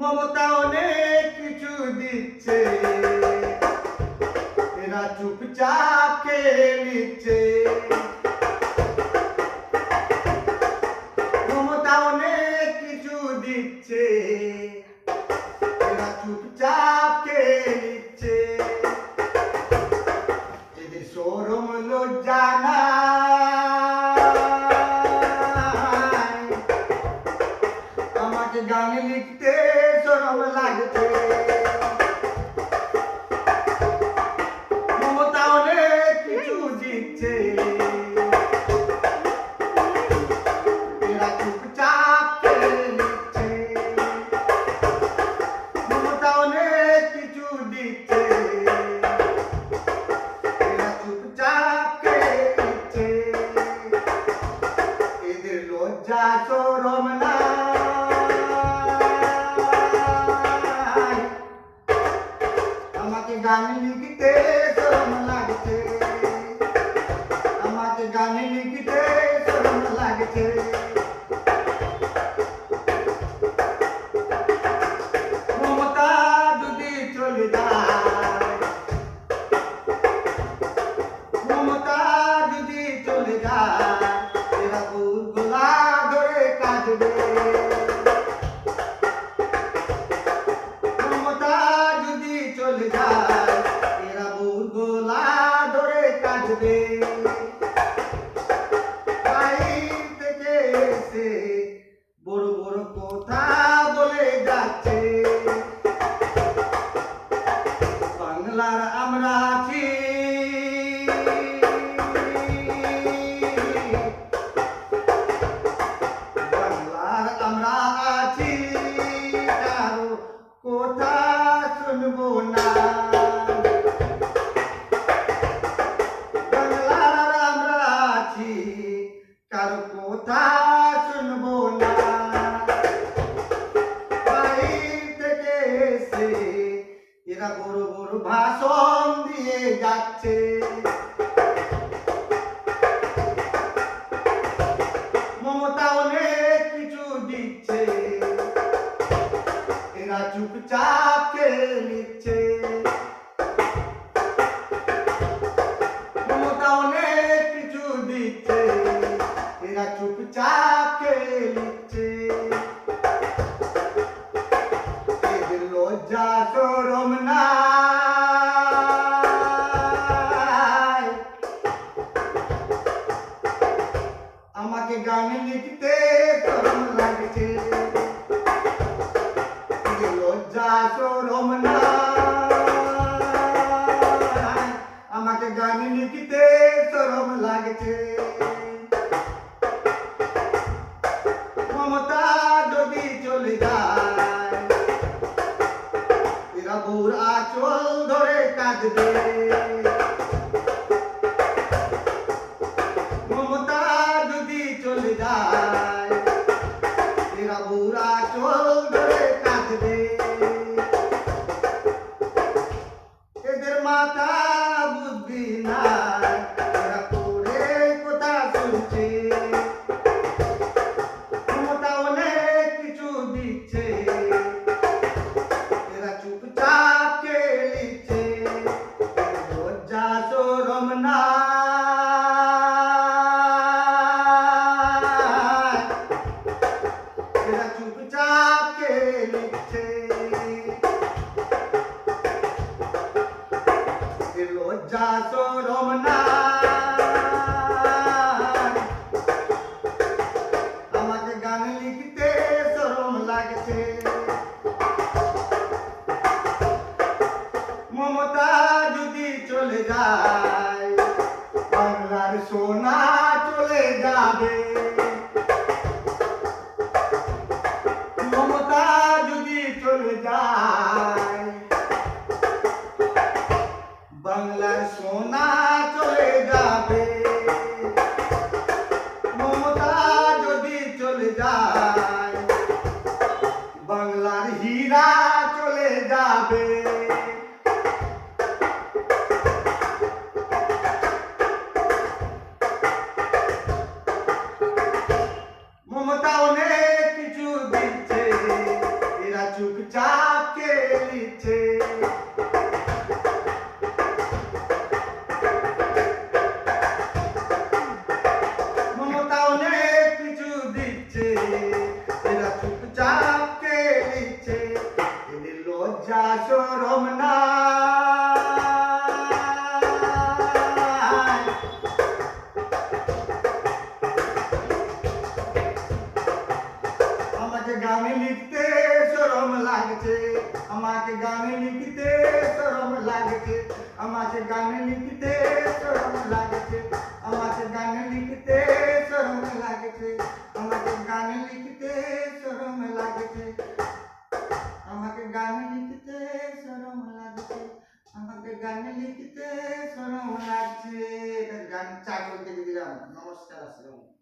মমতা অনেক কিছু দিচ্ছে, এরা চুপচাপ খেয়ে নিচ্ছে। মমতা অনেক কিছু দিচ্ছে, এরা চুপচাপ খেয়ে নিচ্ছে। এদের শরম লজ্জা নাই, আমাকে গান লিখতে শরম লাগছে। মমতা অনেক কিছু দিচ্ছে, এরা চুপচাপ খেয়ে নিচ্ছে। মমতা অনেক কিছু দিচ্ছে, এরা চুপচাপ খেয়ে নিচ্ছে। এদের লজ্জা শরম নাই, আমাকে গান লিখতে শরম লাগছে। আমাকে গান লিখতে শরম লাগছে। মমতা যদি চলে যায়, মমতা যদি চলে যায়, এরা বুকগুলা ধরে কাঁদবে। মমতা যদি চলে যায়, এরা বুকগুলা ধরে কাঁদবে। বাইরে থেকে এসে বড় বড় কথা বলে যাচ্ছে, বাংলার আমরা আছি, বাংলার আমরা আছি, কারো কথা শুনবো না। বাংলার আমরা আছি, কারো কথা শুনবো না। বাইরে থেকে এসে এরা বড় বড় ভাষণ দিয়ে যাচ্ছে, মমতা অনেক কিছু দিচ্ছে, এরা চুপচাপ খেয়ে নিচ্ছে। মমতা অনেক কিছু দিচ্ছে, এরা চুপচাপ খেয়ে নিচ্ছে। এদের লজ্জা শরম নাই, আমাকে গান লিখতে শরম লাগছে। এদের লজ্জা শরম নাই, আমাকে গান লিখতে শরম লাগছে। মমতা যদি চলে যায়, এরা বউর আঁচল ধরে কাঁদবে। মমতা যদি চলে যায়, এরা বউর আঁচল ধরে কাঁদবে। এদের মাথা বুদ্ধি নাই, এরা করে কথা শুনছে। মমতা অনেক কিছু দিচ্ছে, এরা চুপচাপ খেয়ে নিচ্ছে। লজ্জা শরম নাই, এরা চুপচাপ খেয়ে নিচ্ছে। লজ্জা শরম নাই, আমাকে গান লিখতে শরম লাগছে। মমতা যদি চলে যায়, বাংলার সোনা চলে যাবে। মমতা যদি চলে যায়, বাংলার সোনা চলে যাবে। মমতা যদি চলে যায়, বাংলার হীরা চলে যাবে। মমতা অনেক কিছু দিচ্ছে, এরা চুপচাপ শরম নাই। আমাকে গানে লিখতে শরম লাগছে, আমাকে গানে লিখতে শরম লাগছে, আমাকে গানে লিখতে শরম লাগছে, আমাকে গানে লিখতে শরম লাগছে, আমাকে গানে লিখতে শরম লাগছে, আমাকে গানে লিখতে শরম লাগছে, আমাকে গানে লিখতে শরম লাগছে। গান চার বলতে দিলাম। নমস্কার, আসসালাম।